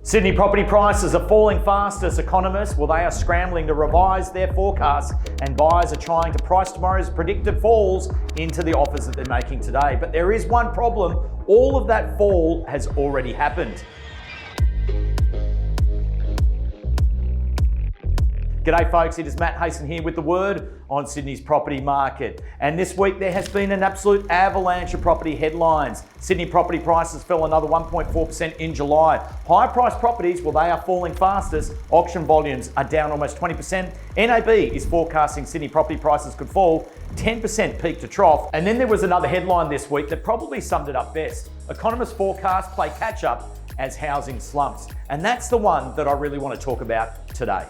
Sydney property prices are falling fast as economists, well, they are scrambling to revise their forecasts, and buyers are trying to price tomorrow's predicted falls into the offers that they're making today. But there is one problem: all of that fall has already happened. G'day folks, it is Matt Hayson here with the word on Sydney's property market. And this week there has been an absolute avalanche of property headlines. Sydney property prices fell another 1.4% in July. Higher priced properties, well, they are falling fastest. Auction volumes are down almost 20%. NAB is forecasting Sydney property prices could fall 10% peak to trough. And then there was another headline this week that probably summed it up best. Economists forecast play catch up as housing slumps. And that's the one that I really want to talk about today.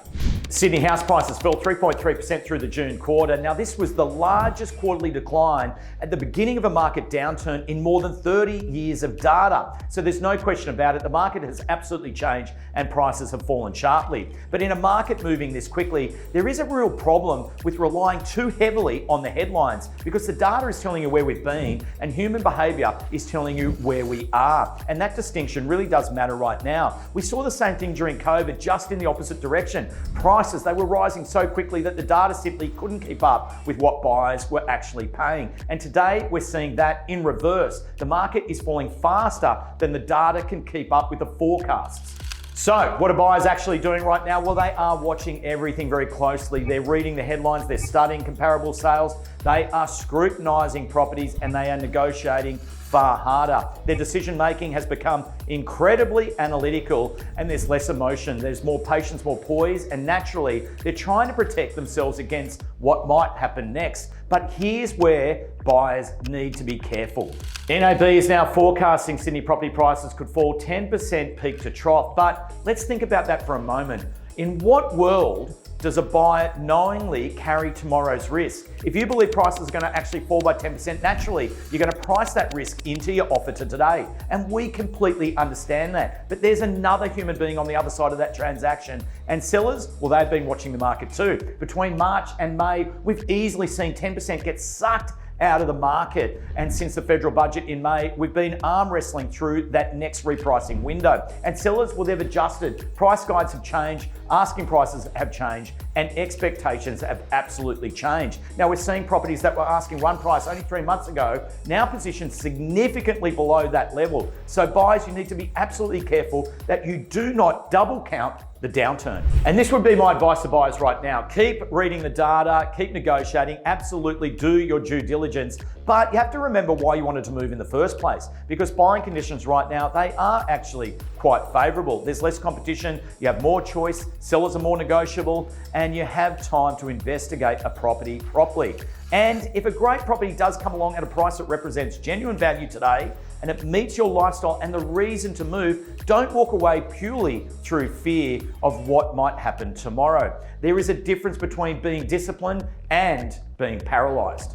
Sydney house prices fell 3.3% through the June quarter. Now, this was the largest quarterly decline at the beginning of a market downturn in more than 30 years of data. So there's no question about it. The market has absolutely changed and prices have fallen sharply. But in a market moving this quickly, there is a real problem with relying too heavily on the headlines, because the data is telling you where we've been and human behavior is telling you where we are. And that distinction really does matter right now. We saw the same thing during COVID, just in the opposite direction. Prices, they were rising so quickly that the data simply couldn't keep up with what buyers were actually paying. And today we're seeing that in reverse. The market is falling faster than the data can keep up with the forecasts. So what are buyers actually doing right now? Well, they are watching everything very closely. They're reading the headlines, they're studying comparable sales, they are scrutinising properties, and they are negotiating far harder. Their decision making has become incredibly analytical, and there's less emotion. There's more patience, more poise, and naturally they're trying to protect themselves against what might happen next. But here's where buyers need to be careful. NAB is now forecasting Sydney property prices could fall 10% peak to trough. But let's think about that for a moment. In what world does a buyer knowingly carry tomorrow's risk? If you believe prices are going to actually fall by 10%, naturally, you're going to price that risk into your offer to today. And we completely understand that. But there's another human being on the other side of that transaction. And sellers, well, they've been watching the market too. Between March and May, we've easily seen 10% get sucked out of the market. And since the federal budget in May, we've been arm wrestling through that next repricing window. And sellers, well, they've adjusted. Price guides have changed, asking prices have changed, and expectations have absolutely changed. Now, we're seeing properties that were asking one price only 3 months ago, now positioned significantly below that level. So buyers, you need to be absolutely careful that you do not double count the downturn. And this would be my advice to buyers right now. Keep reading the data, keep negotiating, absolutely do your due diligence, but you have to remember why you wanted to move in the first place, because buying conditions right now, they are actually quite favourable. There's less competition, you have more choice, sellers are more negotiable, and you have time to investigate a property properly. And if a great property does come along at a price that represents genuine value today, and it meets your lifestyle and the reason to move, don't walk away purely through fear of what might happen tomorrow. There is a difference between being disciplined and being paralyzed.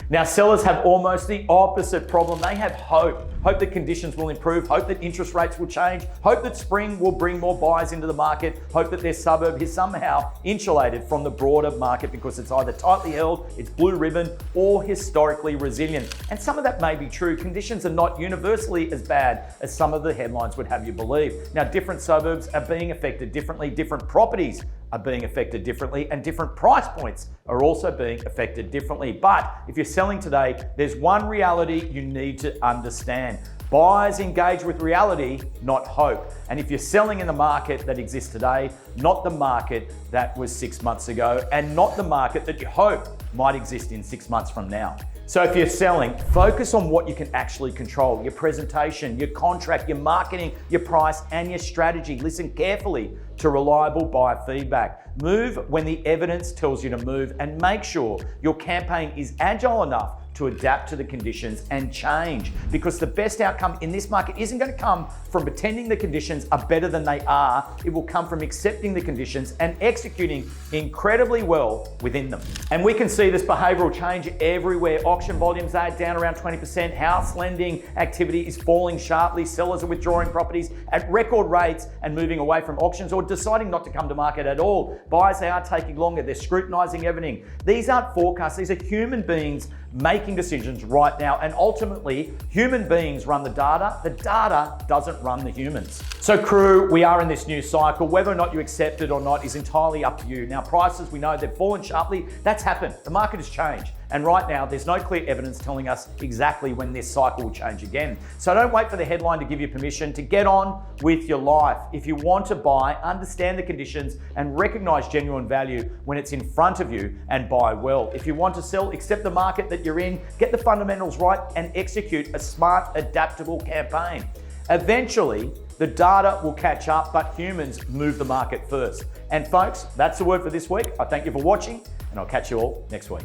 Now, sellers have almost the opposite problem. They have hope that conditions will improve, hope that interest rates will change, hope that spring will bring more buyers into the market, hope that their suburb is somehow insulated from the broader market because it's either tightly held, it's blue ribbon, or historically resilient. And some of that may be true. Conditions are not universally as bad as some of the headlines would have you believe. Now, different suburbs are being affected differently, different properties are being affected differently, and different price points are also being affected differently. But if you're selling today, there's one reality you need to understand. Buyers engage with reality, not hope. And if you're selling in the market that exists today, not the market that was 6 months ago, and not the market that you hope might exist in 6 months from now. So if you're selling, focus on what you can actually control: your presentation, your contract, your marketing, your price, and your strategy. Listen carefully to reliable buyer feedback. Move when the evidence tells you to move, and make sure your campaign is agile enough to adapt to the conditions and change, because the best outcome in this market isn't going to come from pretending the conditions are better than they are. It will come from accepting the conditions and executing incredibly well within them. And we can see this behavioral change everywhere. Auction volumes are down around 20%. House lending activity is falling sharply. Sellers are withdrawing properties at record rates and moving away from auctions, or deciding not to come to market at all. Buyers, they are taking longer. They're scrutinising everything. These aren't forecasts. These are human beings making making decisions right now, and ultimately, human beings run the data. The data doesn't run the humans. So crew, we are in this new cycle. Whether or not you accept it or not is entirely up to you. Now, prices, we know they've fallen sharply. That's happened. The market has changed. And right now, there's no clear evidence telling us exactly when this cycle will change again. So don't wait for the headline to give you permission to get on with your life. If you want to buy, understand the conditions and recognize genuine value when it's in front of you and buy well. If you want to sell, accept the market that you're in, get the fundamentals right and execute a smart, adaptable campaign. Eventually, the data will catch up, but humans move the market first. And folks, that's the word for this week. I thank you for watching, and I'll catch you all next week.